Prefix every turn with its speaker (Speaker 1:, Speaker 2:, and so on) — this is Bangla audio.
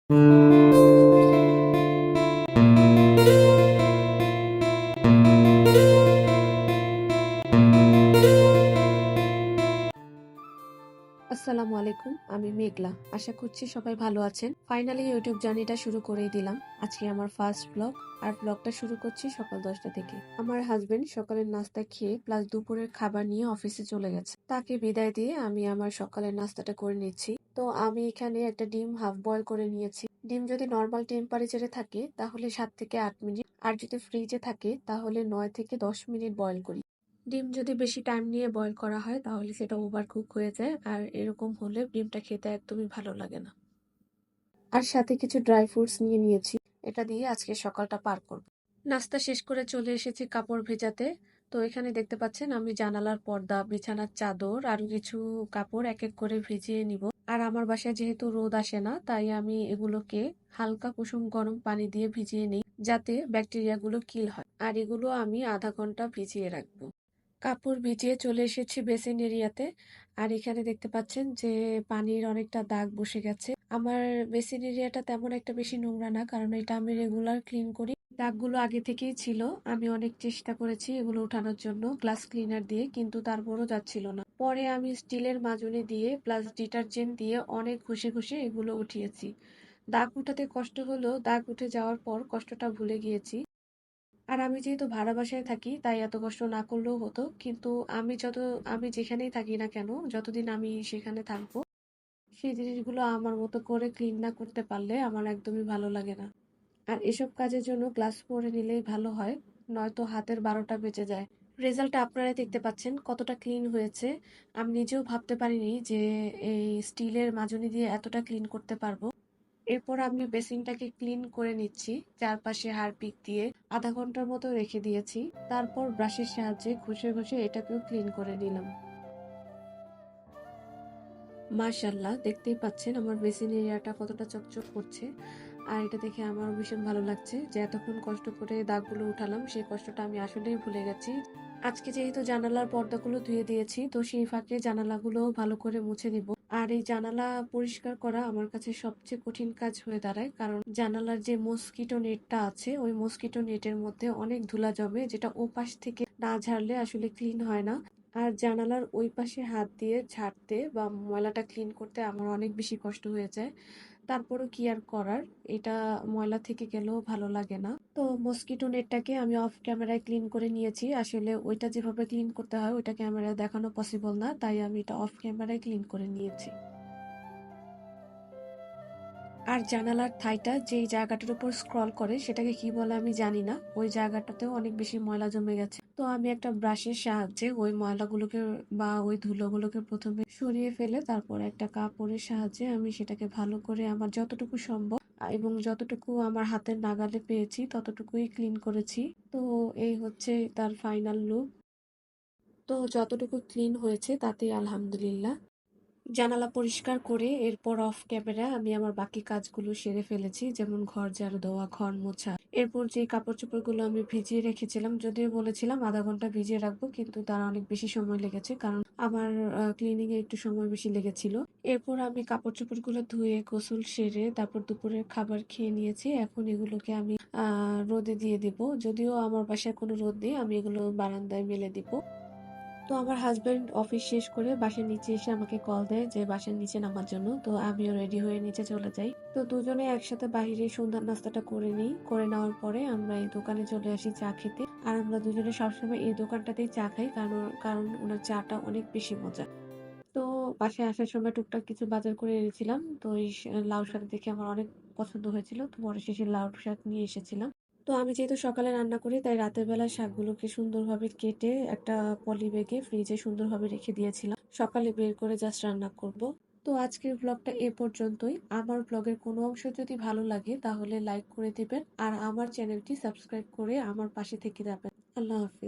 Speaker 1: আসসালামু আলাইকুম, আমি মেঘলা। আশা করছি সবাই ভালো আছেন। ফাইনালি ইউটিউব জার্নিটা শুরু করেই দিলাম। আজকে আমার ফার্স্ট ব্লগ, আর ব্লগটা শুরু করছি সকাল 10টা থেকে। আমার হাজবেন্ড সকালের নাস্তা খেয়ে প্লাস দুপুরের খাবার নিয়ে অফিসে চলে গেছে। তাকে বিদায় দিয়ে আমি আমার সকালের নাস্তাটা করে নিচ্ছি। তো আমি এখানে একটা ডিম হাফ বয়েল করে নিয়েছি। ডিম যদি নর্মাল টেম্পারেচারে থাকে তাহলে 7 থেকে 8 মিনিট, আর যদি ফ্রিজে থাকে তাহলে 9 থেকে 10 মিনিট বয়েল করি। ডিম যদি বেশি টাইম নিয়ে বয়েল করা হয় তাহলে সেটা ওভার কুক হয়ে যায়, আর এরকম হলে ডিমটা খেতে একদমই ভালো লাগে না। আর সাথে কিছু ড্রাই ফ্রুটস নিয়ে নিয়েছি, এটা দিয়ে আজকে সকালটা পার করব। নাস্তা শেষ করে চলে এসেছি কাপড় ভেজাতে। তো এখানে দেখতে পাচ্ছেন আমি জানালার পর্দা, বিছানার চাদর, আরো কিছু কাপড় এক এক করে ভিজিয়ে নিব। আর আমার বাসায় যেহেতু রোদ আসে না, তাই আমি এগুলোকে হালকা কুসুম গরম পানি দিয়ে ভিজিয়ে নিই, যাতে ব্যাকটেরিয়া গুলো কিল হয়। আর এগুলো আমি আধা ঘন্টা ভিজিয়ে রাখবো। কাপড় ভিজিয়ে চলে এসেছি বেসিন এরিয়াতে। আর এখানে দেখতে পাচ্ছেন যে পানির অনেকটা দাগ বসে গেছে। আমার বেসিন এরিয়াটা তেমন একটা বেশি নোংরা না, কারণ এটা আমি রেগুলার ক্লিন করি। দাগগুলো আগে থেকেই ছিল। আমি অনেক চেষ্টা করেছি এগুলো উঠানোর জন্য গ্লাস ক্লিনার দিয়ে, কিন্তু তারপরও যাচ্ছিল না। পরে আমি স্টিলের মাজনি দিয়ে প্লাস ডিটারজেন্ট দিয়ে অনেক ঘষে ঘষে এগুলো উঠিয়েছি। দাগ উঠাতে কষ্ট হলেও দাগ উঠে যাওয়ার পর কষ্টটা ভুলে গিয়েছি। আর আমি যেহেতু ভাড়া বাসায় থাকি তাই এত কষ্ট না করলেও হতো, কিন্তু আমি যেখানেই থাকি না কেন, যতদিন আমি সেখানে থাকবো, সেই জিনিসগুলো আমার মতো করে ক্লিন না করতে পারলে আমার একদমই ভালো লাগে না। আর এসব কাজের জন্য গ্লাভস পরে নিলেই ভালো হয়, নয়তো হাতের 12টা বেজে যায়। রেজাল্টটা আপনারাই দেখতে পাচ্ছেন কতটা ক্লিন হয়েছে। আমি নিজেও ভাবতে পারিনি যে এই স্টিলের মাজনি দিয়ে এতটা ক্লিন করতে পারবো। এরপর আমি বেসিনটাকে ক্লিন করে নিচ্ছি চারপাশে হারপিক দিয়ে। আধা ঘন্টার মতো রেখে দিয়েছি। তারপর ব্রাশের সাহায্যে ঘষে ঘষে এটাকেও ক্লিন করে নিলাম। মাশাআল্লাহ, দেখতেই পাচ্ছেন আমার বেসিন এরিয়াটা কতটা চকচক করছে। আর এটা দেখে আমার ভীষণ ভালো লাগছে যে এতক্ষণ কষ্ট করে দাগগুলো উঠালাম, সেই কষ্টটা আমি আসলেই ভুলে গেছি। আজকে যেহেতু জানালার পর্দাগুলো ধুয়ে দিয়েছি, তো সেই ফাঁকে জানালাগুলো ভালো করে মুছে নিব। আর এই জানালা পরিষ্কার করা আমার কাছে সবচেয়ে কঠিন কাজ হয়ে দাঁড়ায়, কারণ জানালার যে মসকিটো নেটটা আছে ওই মসকিটো নেটের মধ্যে অনেক ধুলা জমে, যেটা ওপাশ থেকে না ঝাড়লে আসলে ক্লিন হয় না। আর জানালার ওই পাশে হাত দিয়ে ঝাড়তে বা ময়লাটা ক্লিন করতে আমার অনেক বেশি কষ্ট হয়ে যায়। তারপরও কি আর করার, এটা ময়লা থেকে গেলেও ভালো লাগে না। তো মসকিটো নেটটাকে আমি অফ ক্যামেরায় ক্লিন করে নিয়েছি। আসলে ওইটা যেভাবে ক্লিন করতে হয় ওইটা ক্যামেরায় দেখানো পসিবল না, তাই আমি এটা অফ ক্যামেরায় ক্লিন করে নিয়েছি। আর জানালার থাইটা যেই জায়গাটার উপর স্ক্রল করে সেটাকে কি বলে আমি জানি না, ওই জায়গাটাতেও অনেক বেশি ময়লা জমে গেছে। তো আমি একটা ব্রাশের সাহায্যে ওই ময়লাগুলোকে বা ওই ধুলোগুলোকে প্রথমে সরিয়ে ফেলে তারপর একটা কাপড়ের সাহায্যে আমি সেটাকে ভালো করে আমার যতটুকু সম্ভব এবং যতটুকু আমার হাতের নাগালে পেয়েছি ততটুকুই ক্লিন করেছি। তো এই হচ্ছে তার ফাইনাল লুক। তো যতটুকু ক্লিন হয়েছে তাতেই আলহামদুলিল্লাহ। জানালা পরিষ্কার করে এরপর অফ ক্যামেরা আমি আমার বাকি কাজগুলো সেরে ফেলেছি, যেমন ঘর ঝাড়ু দেওয়া, ঘর মোছা। এরপর যে কাপড় চোপড়গুলো আমি ভিজিয়ে রেখেছিলাম, যদিও বলেছিলাম আধা ঘন্টা ভিজিয়ে রাখবো, কিন্তু তার অনেক বেশি সময় লেগেছে, কারণ আমার ক্লিনিং এ একটু সময় বেশি লেগেছিল। এরপর আমি কাপড় চোপড়গুলো ধুয়ে গোসল সেরে তারপর দুপুরের খাবার খেয়ে নিয়েছি। এখন এগুলোকে আমি রোদে দিয়ে দিব। যদিও আমার বাসায় কোনো রোদ নেই, আমি এগুলো বারান্দায় মেলে দিব। তো আমার হাজবেন্ড অফিস শেষ করে বাসার নিচে এসে আমাকে কল দেয় যে বাসার নিচে নামার জন্য। তো আমিও রেডি হয়ে নিচে চলে যাই। তো দুজনে একসাথে বাহিরে সন্ধ্যার নাস্তাটা করে নিই। করে নেওয়ার পরে আমরা এই দোকানে চলে আসি চা খেতে। আর আমরা দুজনে সবসময় এই দোকানটাতেই চা খাই, কারণ কারণ ওনার চাটা অনেক বেশি মজা। তো বাসায় আসার সময় টুকটাক কিছু বাজার করে এনেছিলাম। তো এই লাউ শাক দেখে আমার অনেক পছন্দ হয়েছিল, তো পরে শেষে লাউ শাক নিয়ে এসেছিলাম। তো আমি যেহেতু সকালে রান্না করি তাই রাতের বেলা শাকগুলোকে সুন্দরভাবে কেটে একটা পলি ব্যাগে ফ্রিজে সুন্দরভাবে রেখে দিয়েছিলাম, সকালে বের করে জাস্ট রান্না করব। তো আজকের ব্লগটা এ পর্যন্তই। আমার ব্লগের কোনো অংশ যদি ভালো লাগে তাহলে লাইক করে দিবেন, আর আমার চ্যানেলটি সাবস্ক্রাইব করে আমার পাশে থেকে যাবেন। আল্লাহ হাফিজ।